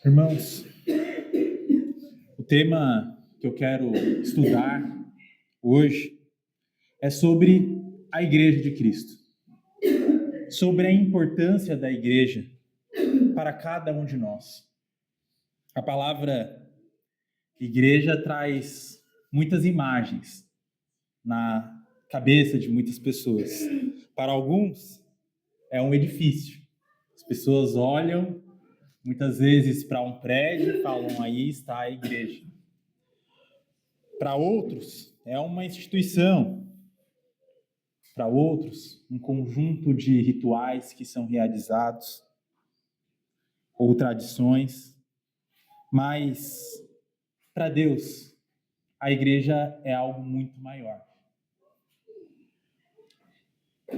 Irmãos, o tema que eu quero estudar hoje é sobre a Igreja de Cristo, sobre a importância da Igreja para cada um de nós. A palavra igreja traz muitas imagens na cabeça de muitas pessoas. Para alguns, é um edifício. As pessoas olham muitas vezes para um prédio e falam: aí está a igreja. Para outros, é uma instituição. Para outros, um conjunto de rituais que são realizados ou tradições. Mas, para Deus, a igreja é algo muito maior.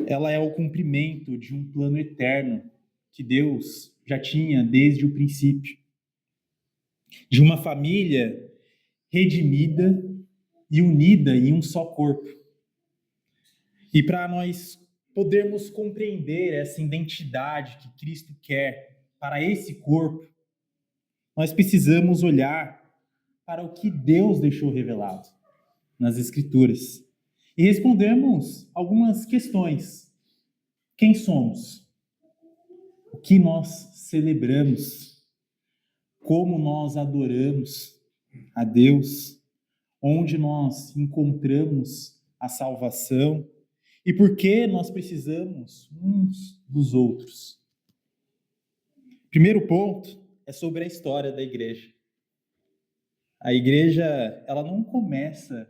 Ela é o cumprimento de um plano eterno que Deus já tinha desde o princípio. De uma família redimida e unida em um só corpo. E para nós podermos compreender essa identidade que Cristo quer para esse corpo, nós precisamos olhar para o que Deus deixou revelado nas Escrituras e respondermos algumas questões. Quem somos? O que nós celebramos? Como nós adoramos a Deus? Onde nós encontramos a salvação? E por que nós precisamos uns dos outros? Primeiro ponto é sobre a história da igreja. A igreja, ela não começa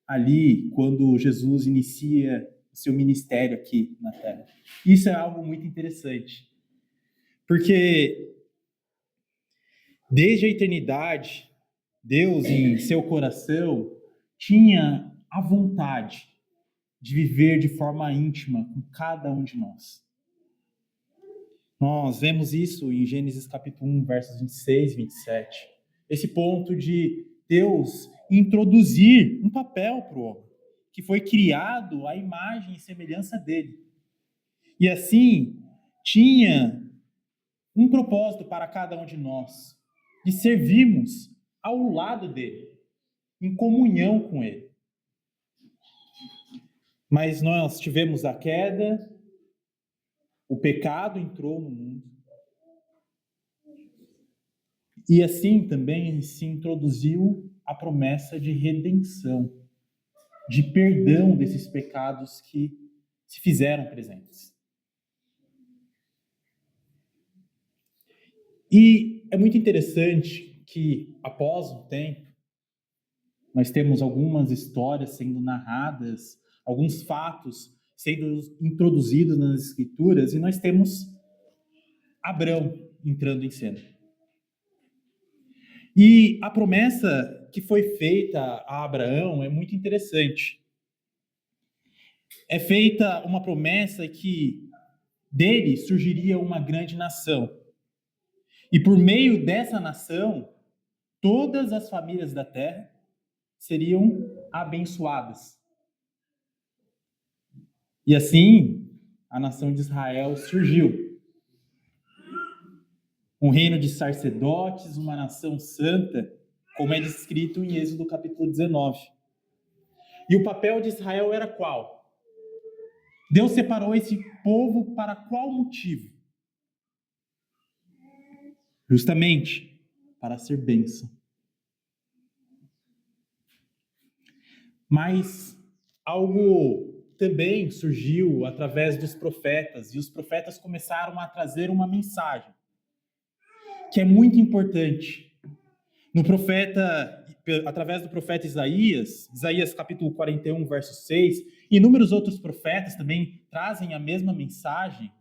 ali quando Jesus inicia o seu ministério aqui na Terra. Isso é algo muito interessante. Porque desde a eternidade, Deus, em seu coração, tinha a vontade de viver de forma íntima com cada um de nós. Nós vemos isso em Gênesis capítulo 1, versos 26 e 27. Esse ponto de Deus introduzir um papel para o homem, que foi criado à imagem e semelhança dele. E assim, tinha um propósito para cada um de nós, de servirmos ao lado dele, em comunhão com ele. Mas nós tivemos a queda, o pecado entrou no mundo. E assim também se introduziu a promessa de redenção, de perdão desses pecados que se fizeram presentes. E é muito interessante que, após um tempo, nós temos algumas histórias sendo narradas, alguns fatos sendo introduzidos nas Escrituras, e nós temos Abrão entrando em cena. E a promessa que foi feita a Abraão é muito interessante. É feita uma promessa que dele surgiria uma grande nação. E por meio dessa nação, todas as famílias da terra seriam abençoadas. E assim, a nação de Israel surgiu. Um reino de sacerdotes, uma nação santa, como é descrito em Êxodo capítulo 19. E o papel de Israel era qual? Deus separou esse povo para qual motivo? Justamente para ser bênção. Mas algo também surgiu através dos profetas, e os profetas começaram a trazer uma mensagem que é muito importante. Através do profeta Isaías capítulo 41, verso 6, e inúmeros outros profetas também trazem a mesma mensagem.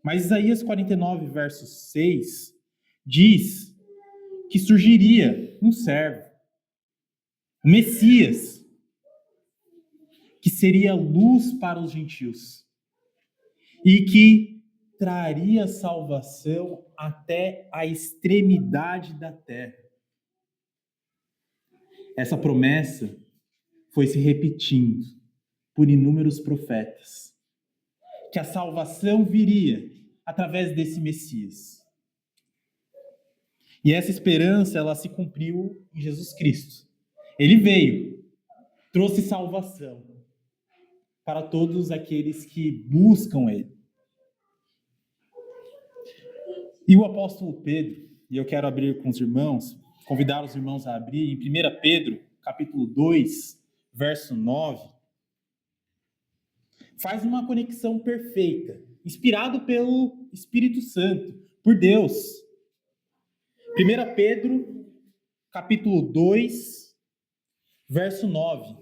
Mas Isaías 49, verso 6, diz que surgiria um servo, o Messias, que seria luz para os gentios e que traria salvação até a extremidade da terra. Essa promessa foi se repetindo por inúmeros profetas, que a salvação viria através desse Messias. E essa esperança, ela se cumpriu em Jesus Cristo. Ele veio, trouxe salvação para todos aqueles que buscam Ele. E o apóstolo Pedro, e eu quero abrir com os irmãos, convidar os irmãos a abrir, em 1 Pedro, capítulo 2, verso 9, faz uma conexão perfeita, inspirado pelo Espírito Santo, por Deus. 1 Pedro, capítulo 2, verso 9.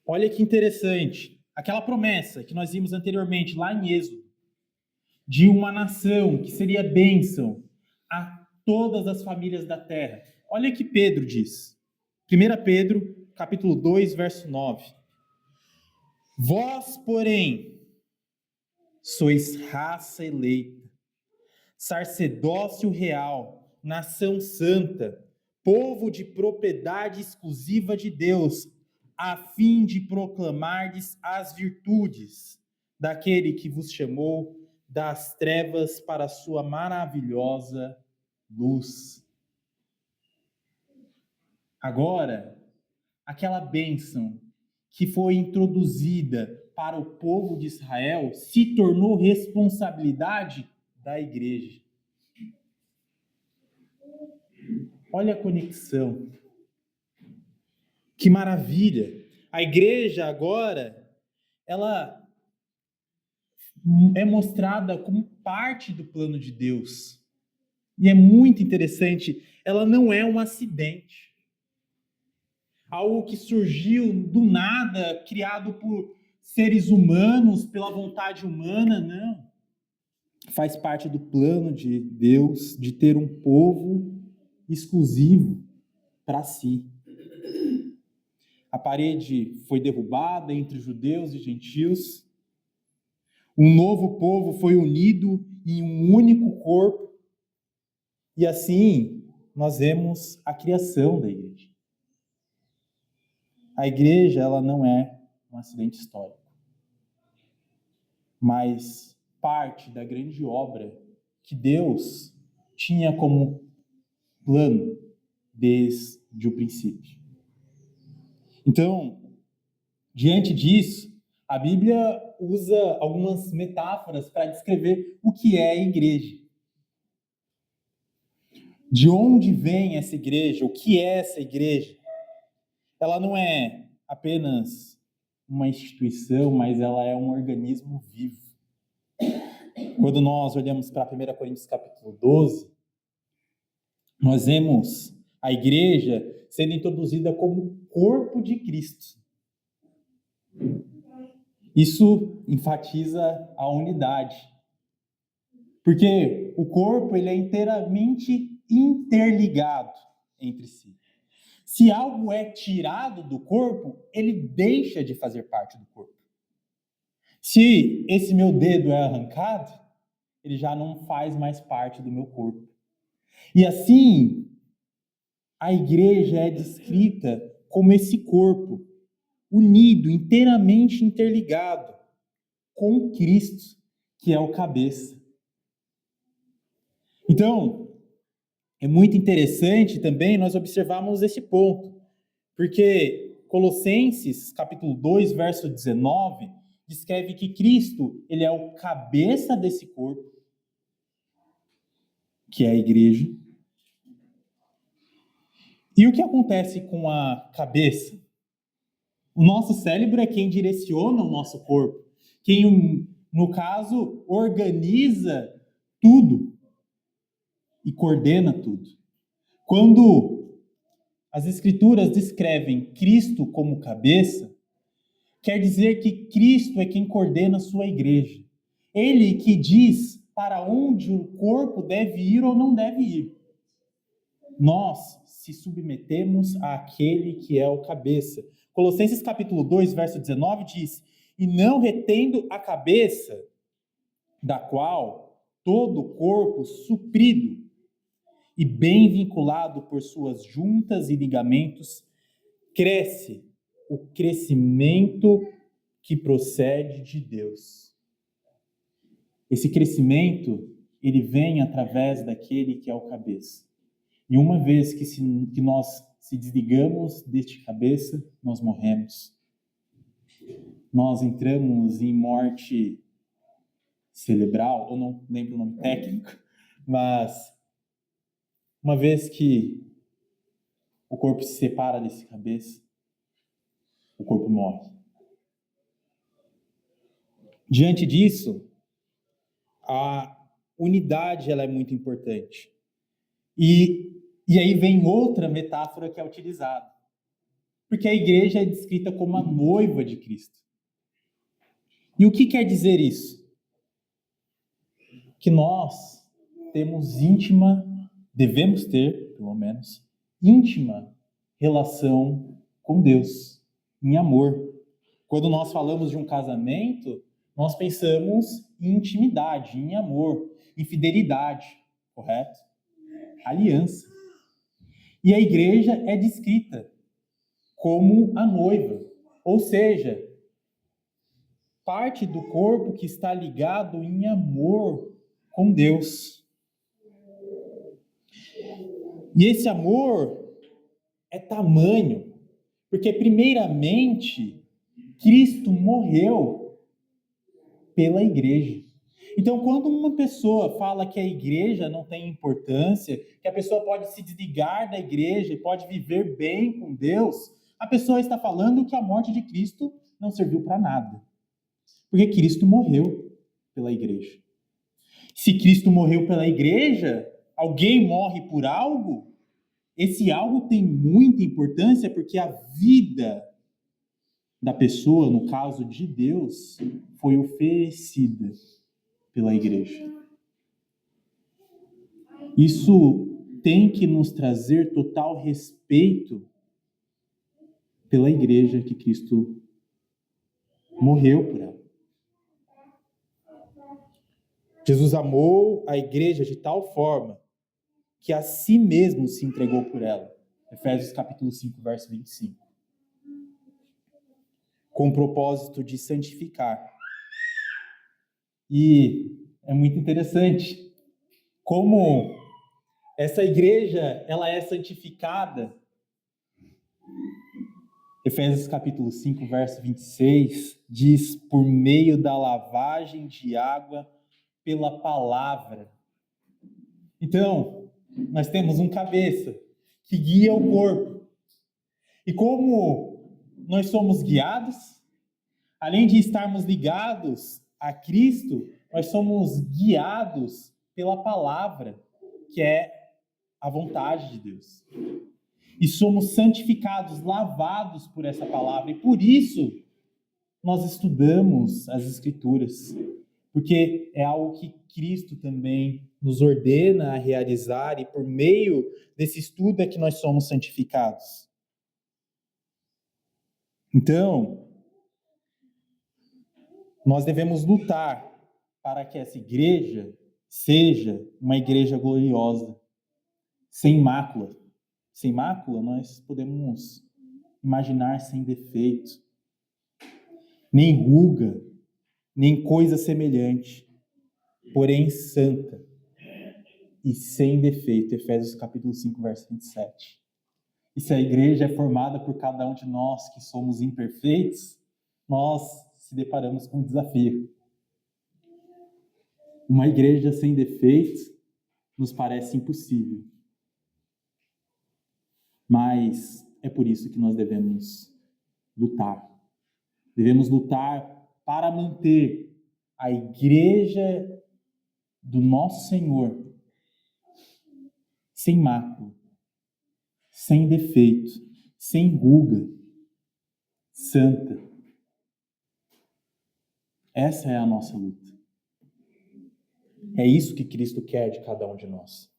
Olha que interessante. Aquela promessa que nós vimos anteriormente, lá em Êxodo, de uma nação que seria bênção a todas as famílias da terra. Olha o que Pedro diz. 1 Pedro, capítulo 2, verso 9. Vós, porém, sois raça eleita, sacerdócio real, nação santa, povo de propriedade exclusiva de Deus, a fim de proclamardes as virtudes daquele que vos chamou das trevas para a sua maravilhosa luz. Agora, aquela bênção que foi introduzida para o povo de Israel se tornou responsabilidade da igreja. Olha a conexão. Que maravilha! A igreja agora, ela é mostrada como parte do plano de Deus. E é muito interessante, ela não é um acidente. Algo que surgiu do nada, criado por seres humanos, pela vontade humana, não. Faz parte do plano de Deus de ter um povo exclusivo para si. A parede foi derrubada entre judeus e gentios. Um novo povo foi unido em um único corpo. E assim, nós vemos a criação da igreja. A igreja, ela não é um acidente histórico, mas parte da grande obra que Deus tinha como plano desde o princípio. Então, diante disso, a Bíblia usa algumas metáforas para descrever o que é a igreja. De onde vem essa igreja? O que é essa igreja? Ela não é apenas uma instituição, mas ela é um organismo vivo. Quando nós olhamos para 1 Coríntios capítulo 12, nós vemos a igreja sendo introduzida como corpo de Cristo. Isso enfatiza a unidade. Porque o corpo ele é inteiramente interligado entre si. Se algo é tirado do corpo, ele deixa de fazer parte do corpo. Se esse meu dedo é arrancado, ele já não faz mais parte do meu corpo. E assim, a igreja é descrita como esse corpo, unido, inteiramente interligado com Cristo, que é o cabeça. Então, é muito interessante também nós observarmos esse ponto, porque Colossenses, capítulo 2, verso 19, descreve que Cristo, ele é o cabeça desse corpo, que é a igreja. E o que acontece com a cabeça? O nosso cérebro é quem direciona o nosso corpo, quem, no caso, organiza tudo e coordena tudo. Quando as Escrituras descrevem Cristo como cabeça, quer dizer que Cristo é quem coordena a sua igreja. Ele que diz para onde o corpo deve ir ou não deve ir. Nós se submetemos àquele que é o cabeça. Colossenses capítulo 2, verso 19 diz: e não retendo a cabeça, da qual todo o corpo suprido e bem vinculado por suas juntas e ligamentos, cresce o crescimento que procede de Deus. Esse crescimento ele vem através daquele que é o cabeça. E uma vez que nós se desligamos deste cabeça, nós morremos. Nós entramos em morte cerebral, eu não lembro o nome técnico, mas uma vez que o corpo se separa desse cabeça, o corpo morre. Diante disso, a unidade ela é muito importante. E aí vem outra metáfora que é utilizada. Porque a igreja é descrita como a noiva de Cristo. E o que quer dizer isso? Que nós devemos ter, pelo menos, íntima relação com Deus, em amor. Quando nós falamos de um casamento, nós pensamos em intimidade, em amor, em fidelidade, correto? Aliança. E a igreja é descrita como a noiva, ou seja, parte do corpo que está ligado em amor com Deus. E esse amor é tamanho, porque primeiramente Cristo morreu pela igreja. Então, quando uma pessoa fala que a igreja não tem importância, que a pessoa pode se desligar da igreja e pode viver bem com Deus, a pessoa está falando que a morte de Cristo não serviu para nada. Porque Cristo morreu pela igreja. Se Cristo morreu pela igreja, alguém morre por algo, esse algo tem muita importância porque a vida da pessoa, no caso de Deus, foi oferecida pela igreja. Isso tem que nos trazer total respeito pela igreja que Cristo morreu por ela. Jesus amou a igreja de tal forma que a si mesmo se entregou por ela. Efésios capítulo 5, verso 25. Com o propósito de santificar. E é muito interessante como essa igreja ela é santificada. Efésios capítulo 5, verso 26, diz, por meio da lavagem de água pela palavra. Então, nós temos um cabeça que guia o corpo. E como nós somos guiados, além de estarmos ligados a Cristo, nós somos guiados pela palavra, que é a vontade de Deus. E somos santificados, lavados por essa palavra. E por isso, nós estudamos as Escrituras. Porque é algo que Cristo também nos ordena a realizar. E por meio desse estudo é que nós somos santificados. Então, nós devemos lutar para que essa igreja seja uma igreja gloriosa, sem mácula. Sem mácula, nós podemos imaginar sem defeito, nem ruga, nem coisa semelhante, porém santa e sem defeito. Efésios capítulo 5, verso 27. E se a igreja é formada por cada um de nós que somos imperfeitos, nós se deparamos com um desafio. Uma igreja sem defeitos nos parece impossível. Mas é por isso que nós devemos lutar. Devemos lutar para manter a igreja do nosso Senhor sem mácula, sem defeito, sem ruga, santa. Essa é a nossa luta. É isso que Cristo quer de cada um de nós.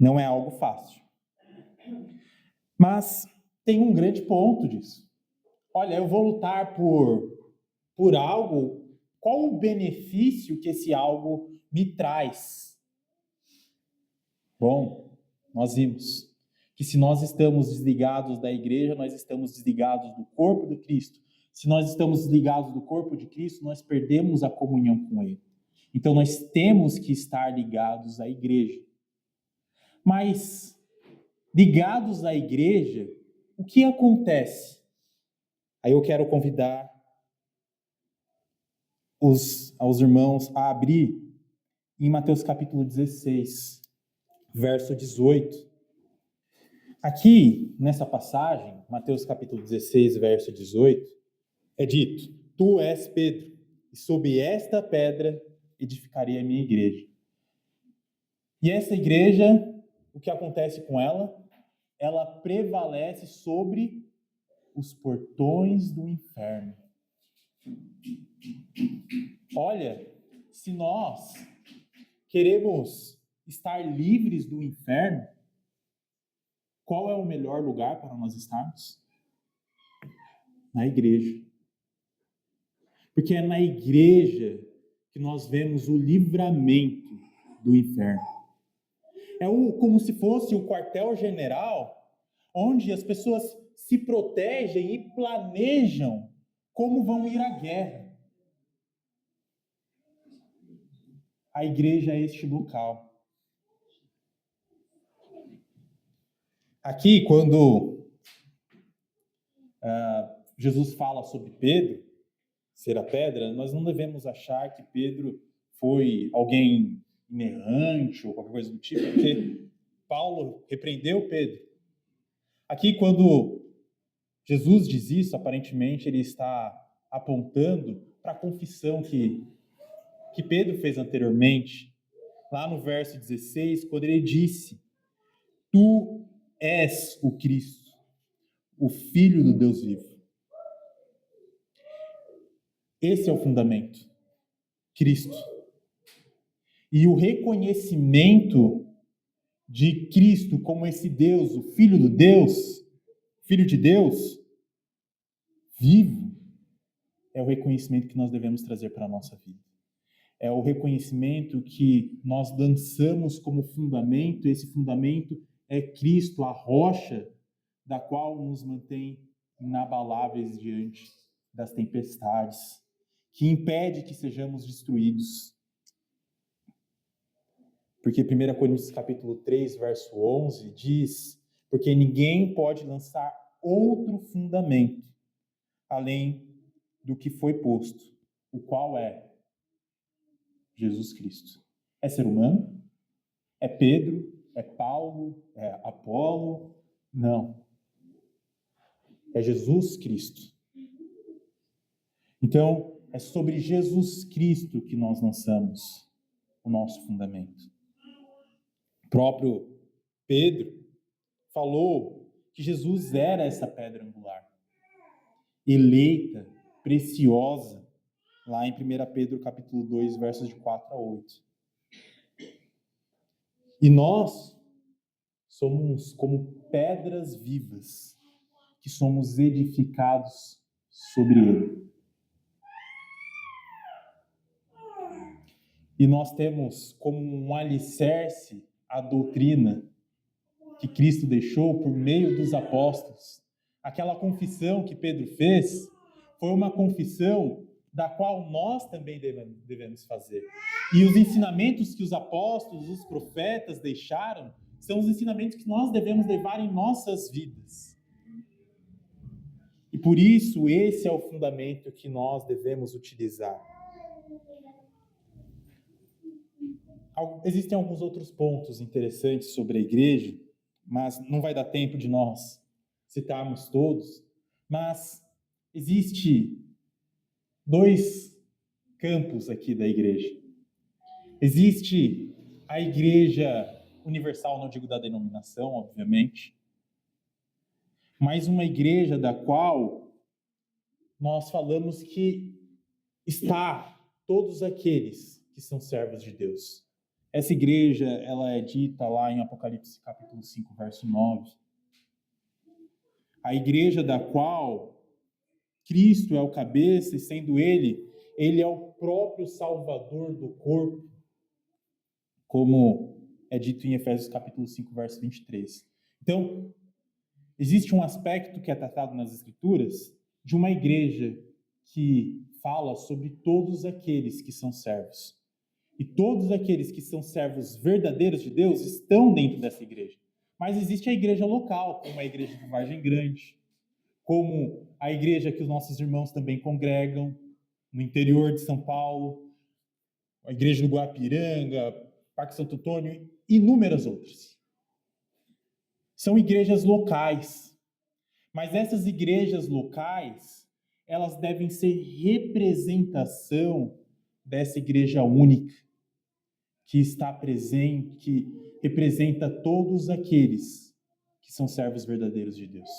Não é algo fácil. Mas tem um grande ponto disso. Olha, eu vou lutar por algo, qual o benefício que esse algo me traz? Bom, nós vimos que se nós estamos desligados da igreja, nós estamos desligados do corpo de Cristo. Se nós estamos desligados do corpo de Cristo, nós perdemos a comunhão com Ele. Então nós temos que estar ligados à igreja. Mas, ligados à igreja, o que acontece? Aí eu quero convidar aos irmãos a abrir em Mateus capítulo 16, verso 18. Aqui, nessa passagem, Mateus capítulo 16, verso 18, é dito: Tu és Pedro, e sob esta pedra edificarei a minha igreja. E essa igreja, o que acontece com ela? Ela prevalece sobre os portões do inferno. Olha, se nós queremos estar livres do inferno, qual é o melhor lugar para nós estarmos? Na igreja. Porque é na igreja que nós vemos o livramento do inferno. É como se fosse o quartel-general, onde as pessoas se protegem e planejam como vão ir à guerra. A igreja é este local. Aqui, quando Jesus fala sobre Pedro ser a pedra, nós não devemos achar que Pedro foi alguém inerrante ou qualquer coisa do tipo, porque Paulo repreendeu Pedro. Aqui, quando Jesus diz isso, aparentemente ele está apontando para a confissão que Pedro fez anteriormente, lá no verso 16, quando ele disse: Tu és o Cristo, o Filho do Deus vivo. Esse é o fundamento, Cristo. E o reconhecimento de Cristo como esse Deus, o Filho do Deus, Filho de Deus, vivo, é o reconhecimento que nós devemos trazer para a nossa vida. É o reconhecimento que nós lançamos como fundamento, esse fundamento é Cristo, a rocha da qual nos mantém inabaláveis diante das tempestades, que impede que sejamos destruídos. Porque 1 Coríntios capítulo 3, verso 11, diz: porque ninguém pode lançar outro fundamento, além do que foi posto, o qual é Jesus Cristo. É ser humano? É Pedro? É Paulo? É Apolo? Não. É Jesus Cristo. Então, é sobre Jesus Cristo que nós lançamos o nosso fundamento. O próprio Pedro falou que Jesus era essa pedra angular, eleita, preciosa, lá em 1 Pedro capítulo 2, versos de 4 a 8. E nós somos como pedras vivas, que somos edificados sobre ele. E nós temos como um alicerce a doutrina que Cristo deixou por meio dos apóstolos. Aquela confissão que Pedro fez foi uma confissão da qual nós também devemos fazer. E os ensinamentos que os apóstolos, os profetas deixaram, são os ensinamentos que nós devemos levar em nossas vidas. E por isso, esse é o fundamento que nós devemos utilizar. Existem alguns outros pontos interessantes sobre a igreja, mas não vai dar tempo de nós citarmos todos. Mas existe dois campos aqui da igreja. Existe a igreja universal, não digo da denominação, obviamente, mas uma igreja da qual nós falamos que está todos aqueles que são servos de Deus. Essa igreja, ela é dita lá em Apocalipse capítulo 5, verso 9. A igreja da qual Cristo é o cabeça e sendo ele é o próprio Salvador do corpo, como é dito em Efésios capítulo 5, verso 23. Então, existe um aspecto que é tratado nas Escrituras de uma igreja que fala sobre todos aqueles que são servos. E todos aqueles que são servos verdadeiros de Deus estão dentro dessa igreja. Mas existe a igreja local, como a igreja de Vargem Grande, como a igreja que os nossos irmãos também congregam no interior de São Paulo, a igreja do Guapiranga, Parque Santo Antônio e inúmeras outras. São igrejas locais, mas essas igrejas locais, elas devem ser representação dessa igreja única, que está presente, que representa todos aqueles que são servos verdadeiros de Deus.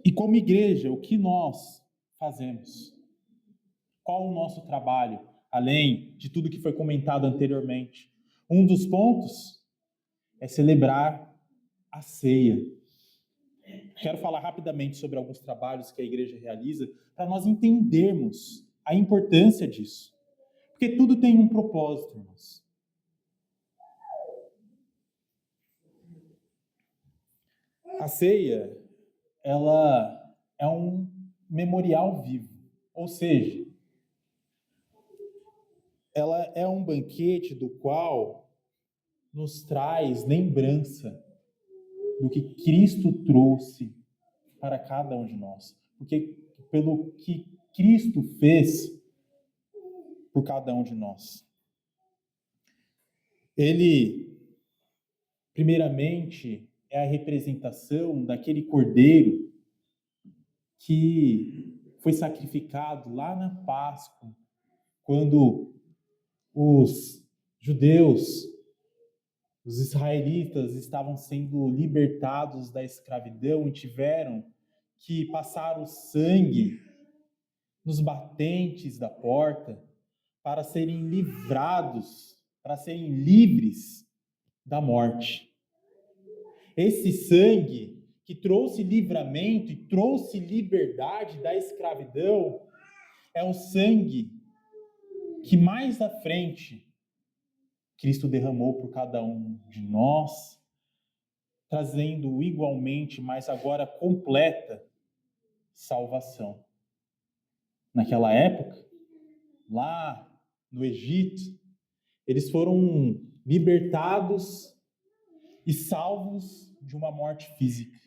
E como igreja, o que nós fazemos? Qual o nosso trabalho, além de tudo que foi comentado anteriormente? Um dos pontos é celebrar a ceia. Quero falar rapidamente sobre alguns trabalhos que a igreja realiza para nós entendermos a importância disso. Porque tudo tem um propósito, irmãos. A ceia, ela é um memorial vivo. Ou seja, ela é um banquete do qual nos traz lembrança do que Cristo trouxe para cada um de nós. Porque pelo que Cristo fez por cada um de nós. Ele, primeiramente, é a representação daquele cordeiro que foi sacrificado lá na Páscoa, quando os judeus, os israelitas estavam sendo libertados da escravidão e tiveram que passar o sangue nos batentes da porta para serem livrados, para serem livres da morte. Esse sangue que trouxe livramento e trouxe liberdade da escravidão é o sangue que mais à frente Cristo derramou por cada um de nós, trazendo igualmente, mas agora completa, salvação. Naquela época, lá no Egito, eles foram libertados e salvos de uma morte física.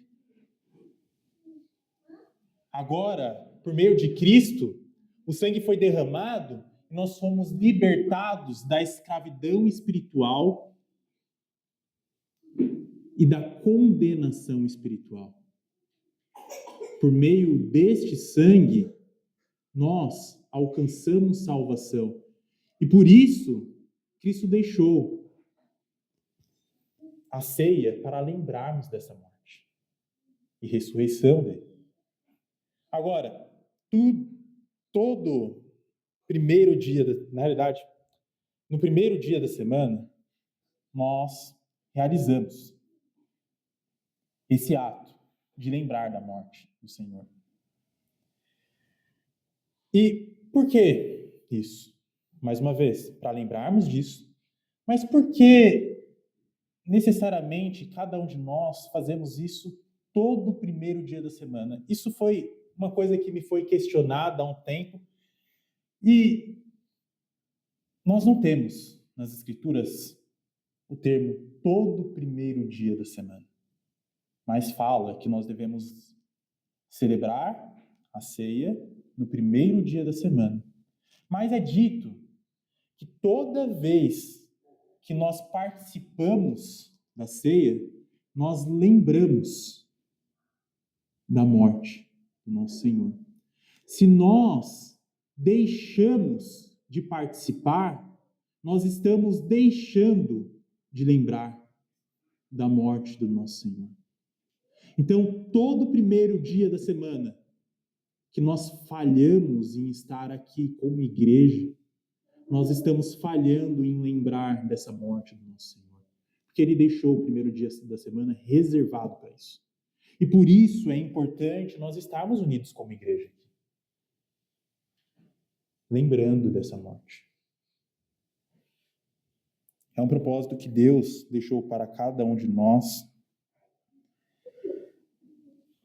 Agora, por meio de Cristo, o sangue foi derramado e nós fomos libertados da escravidão espiritual e da condenação espiritual. Por meio deste sangue, nós alcançamos salvação. E por isso, Cristo deixou a ceia para lembrarmos dessa morte e ressurreição dele. Agora, todo primeiro dia, na realidade, no primeiro dia da semana, nós realizamos esse ato de lembrar da morte do Senhor. E por que isso? Mais uma vez, para lembrarmos disso, mas por que necessariamente cada um de nós fazemos isso todo primeiro dia da semana? Isso foi uma coisa que me foi questionada há um tempo e nós não temos nas Escrituras o termo todo primeiro dia da semana, mas fala que nós devemos celebrar a ceia no primeiro dia da semana. Mas é dito que toda vez que nós participamos da ceia, nós lembramos da morte do nosso Senhor. Se nós deixamos de participar, nós estamos deixando de lembrar da morte do nosso Senhor. Então, todo primeiro dia da semana que nós falhamos em estar aqui como igreja, nós estamos falhando em lembrar dessa morte do nosso Senhor. Porque Ele deixou o primeiro dia da semana reservado para isso. E por isso é importante nós estarmos unidos como igreja aqui. Lembrando dessa morte. É um propósito que Deus deixou para cada um de nós.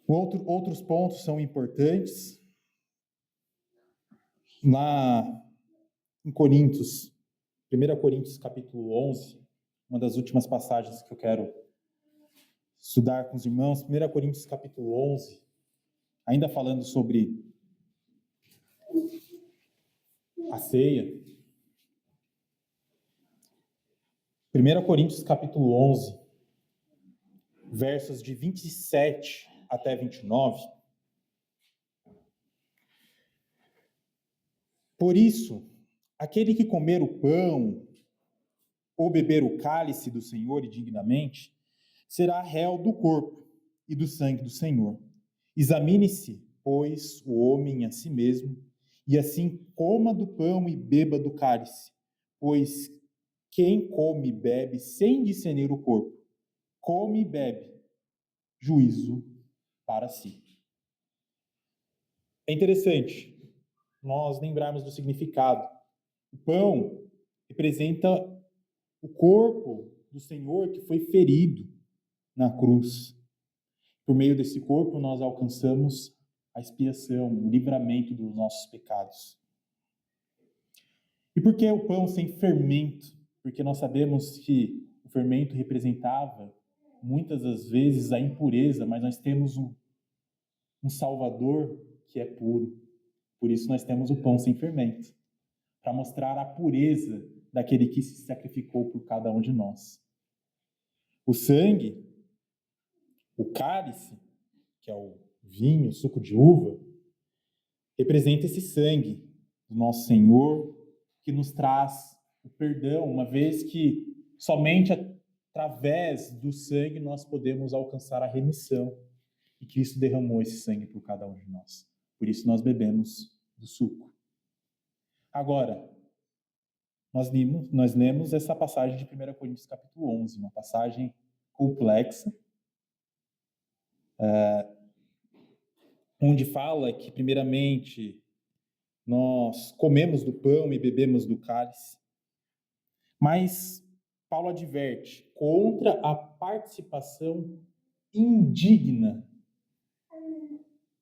Outros pontos são importantes. Lá em Coríntios, 1 Coríntios capítulo 11, uma das últimas passagens que eu quero estudar com os irmãos, 1 Coríntios capítulo 11, ainda falando sobre a ceia. 1 Coríntios capítulo 11, versos de 27 até 29. Por isso, aquele que comer o pão ou beber o cálice do Senhor indignamente, será réu do corpo e do sangue do Senhor. Examine-se, pois, o homem a si mesmo, e assim coma do pão e beba do cálice. Pois quem come e bebe sem discernir o corpo, come e bebe, juízo para si. É interessante nós lembrarmos do significado. O pão representa o corpo do Senhor que foi ferido na cruz. Por meio desse corpo, nós alcançamos a expiação, o livramento dos nossos pecados. E por que o pão sem fermento? Porque nós sabemos que o fermento representava, muitas das vezes, a impureza, mas nós temos um Salvador que é puro. Por isso nós temos o pão sem fermento, para mostrar a pureza daquele que se sacrificou por cada um de nós. O sangue, o cálice, que é o vinho, o suco de uva, representa esse sangue do nosso Senhor, que nos traz o perdão, uma vez que somente através do sangue nós podemos alcançar a remissão. E Cristo derramou esse sangue por cada um de nós. Por isso nós bebemos do suco. Agora, nós lemos essa passagem de 1 Coríntios capítulo 11, uma passagem complexa, onde fala que, primeiramente, nós comemos do pão e bebemos do cálice. Mas Paulo adverte contra a participação indigna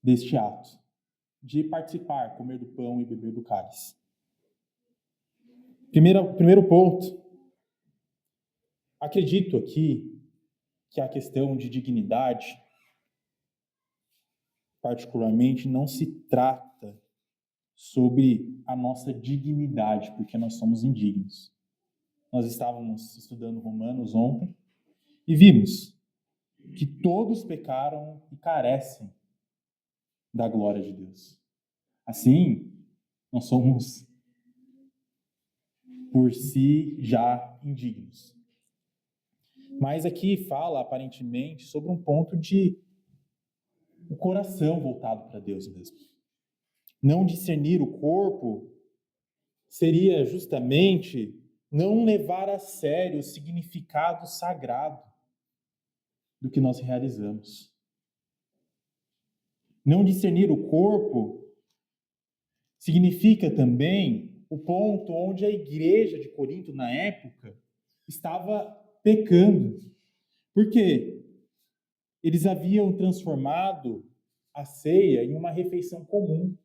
deste ato, de participar, comer do pão e beber do cálice. Primeiro ponto, acredito aqui que a questão de dignidade, particularmente, não se trata sobre a nossa dignidade, porque nós somos indignos. Nós estávamos estudando Romanos ontem e vimos que todos pecaram e carecem da glória de Deus. Assim, nós somos por si já indignos. Mas aqui fala, aparentemente, sobre um ponto de o coração voltado para Deus mesmo. Não discernir o corpo seria justamente não levar a sério o significado sagrado do que nós realizamos. Não discernir o corpo significa também o ponto onde a igreja de Corinto, na época, estava pecando. Por quê? Eles haviam transformado a ceia em uma refeição comum,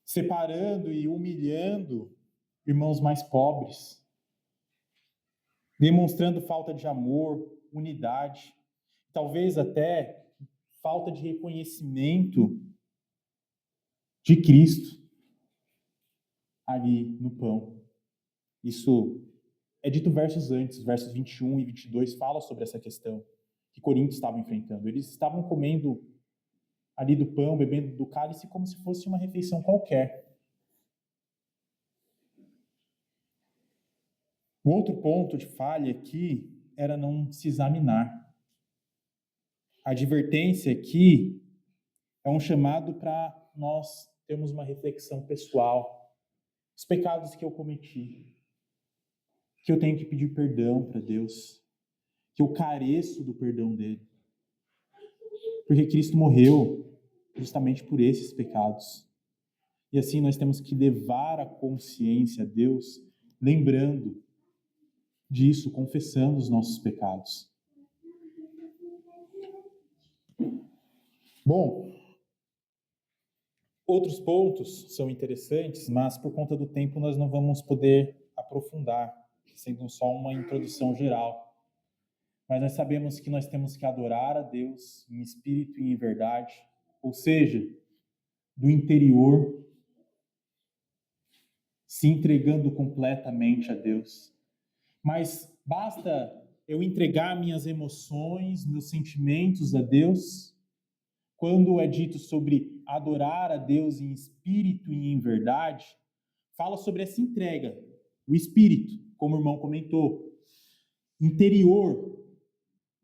separando e humilhando irmãos mais pobres, demonstrando falta de amor, unidade, talvez até falta de reconhecimento de Cristo ali no pão. Isso é dito versos antes, versos 21 e 22, fala sobre essa questão que Corinto estava enfrentando. Eles estavam comendo ali do pão, bebendo do cálice como se fosse uma refeição qualquer. O outro ponto de falha aqui era não se examinar. A advertência aqui é um chamado para nós termos uma reflexão pessoal. Os pecados que eu cometi, que eu tenho que pedir perdão para Deus, que eu careço do perdão dele. Porque Cristo morreu justamente por esses pecados. E assim nós temos que levar a consciência a Deus, lembrando disso, confessando os nossos pecados. Bom, Outros pontos são interessantes, mas por conta do tempo nós não vamos poder aprofundar, sendo só uma introdução geral. Mas nós sabemos que nós temos que adorar a Deus em espírito e em verdade, ou seja, do interior, se entregando completamente a Deus. Mas basta eu entregar minhas emoções, meus sentimentos a Deus? Quando é dito sobre adorar a Deus em espírito e em verdade, fala sobre essa entrega, o espírito, como o irmão comentou, interior,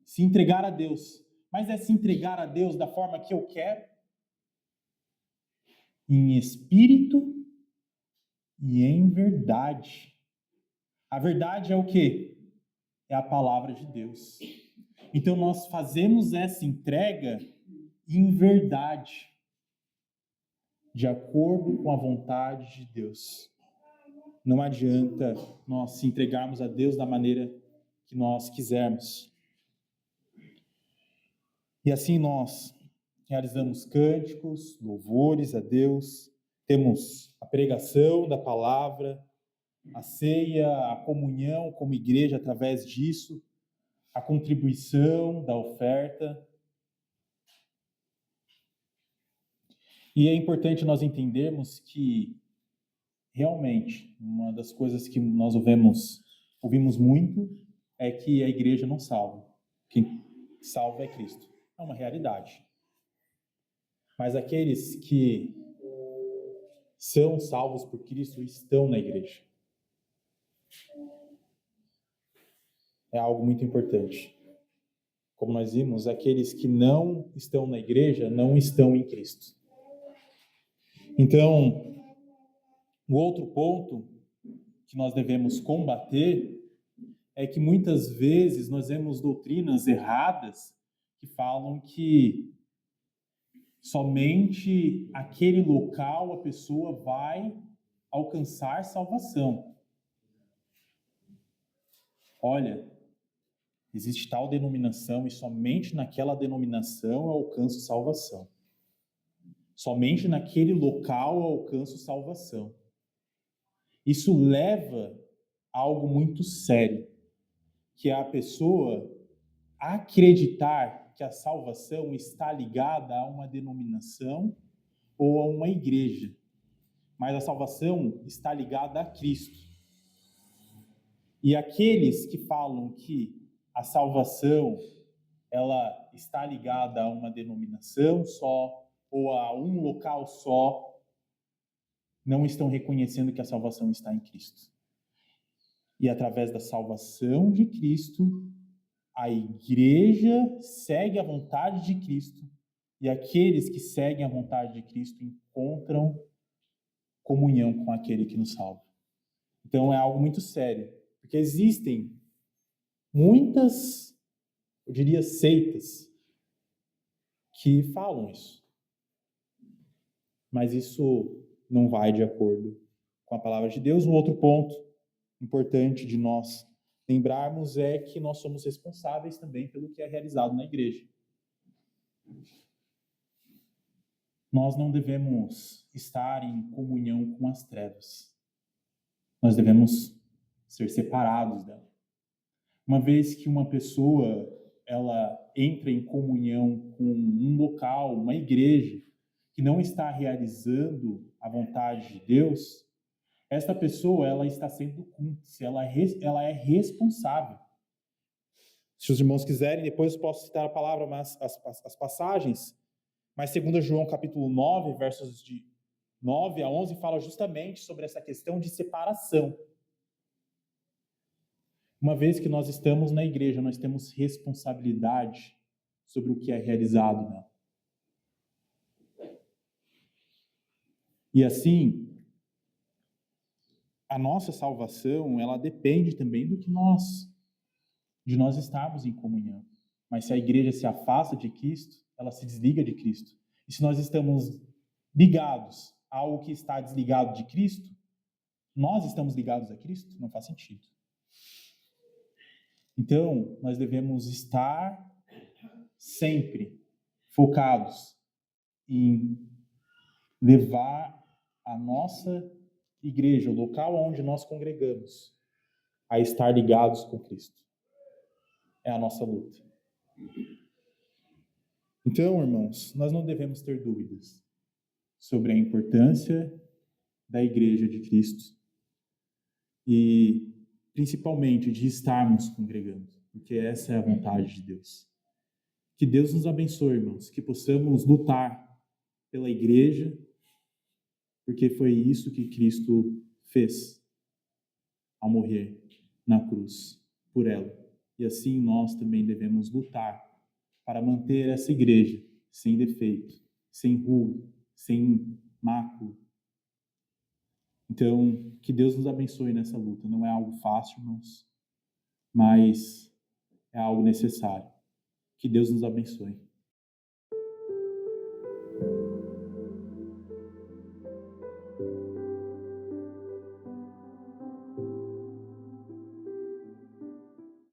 se entregar a Deus. Mas é se entregar a Deus da forma que eu quero? Em espírito e em verdade. A verdade é o quê? É a palavra de Deus. Então nós fazemos essa entrega em verdade, de acordo com a vontade de Deus. Não adianta nós se entregarmos a Deus da maneira que nós quisermos. E assim nós realizamos cânticos, louvores a Deus, temos a pregação da palavra, a ceia, a comunhão como igreja através disso, a contribuição da oferta. E é importante nós entendermos que, realmente, uma das coisas que nós ouvimos muito é que a igreja não salva. Quem salva é Cristo. É uma realidade. Mas aqueles que são salvos por Cristo estão na igreja. É algo muito importante. Como nós vimos, aqueles que não estão na igreja não estão em Cristo. Então, o outro ponto que nós devemos combater é que muitas vezes nós vemos doutrinas erradas que falam que somente aquele local a pessoa vai alcançar salvação. Olha, existe tal denominação e somente naquela denominação eu alcanço salvação. Somente naquele local eu alcanço salvação. Isso leva a algo muito sério, que é a pessoa acreditar que a salvação está ligada a uma denominação ou a uma igreja. Mas a salvação está ligada a Cristo. E aqueles que falam que a salvação ela está ligada a uma denominação só ou a um local só, não estão reconhecendo que a salvação está em Cristo. E através da salvação de Cristo, a igreja segue a vontade de Cristo e aqueles que seguem a vontade de Cristo encontram comunhão com aquele que nos salva. Então é algo muito sério, porque existem muitas, eu diria, seitas que falam isso. Mas isso não vai de acordo com a palavra de Deus. Um outro ponto importante de nós lembrarmos é que nós somos responsáveis também pelo que é realizado na igreja. Nós não devemos estar em comunhão com as trevas. Nós devemos ser separados dela. Uma vez que uma pessoa ela entra em comunhão com um local, uma igreja, que não está realizando a vontade de Deus, esta pessoa ela está sendo cúmplice, ela é responsável. Se os irmãos quiserem, depois eu posso citar a palavra, mas as passagens, mas 2 João capítulo 9, versos de 9 a 11, fala justamente sobre essa questão de separação. Uma vez que nós estamos na igreja, nós temos responsabilidade sobre o que é realizado nela. E assim, a nossa salvação, ela depende também de nós estarmos em comunhão. Mas se a igreja se afasta de Cristo, ela se desliga de Cristo. E se nós estamos ligados a algo que está desligado de Cristo, nós estamos ligados a Cristo? Não faz sentido. Então, nós devemos estar sempre focados em levar a nossa igreja, o local onde nós congregamos, a estar ligados com Cristo. É a nossa luta. Então, irmãos, nós não devemos ter dúvidas sobre a importância da igreja de Cristo e, principalmente, de estarmos congregando, porque essa é a vontade de Deus. Que Deus nos abençoe, irmãos, que possamos lutar pela igreja, porque foi isso que Cristo fez ao morrer na cruz por ela. E assim nós também devemos lutar para manter essa igreja sem defeito, sem ruga, sem mácula. Então, que Deus nos abençoe nessa luta. Não é algo fácil, irmãos, mas é algo necessário. Que Deus nos abençoe.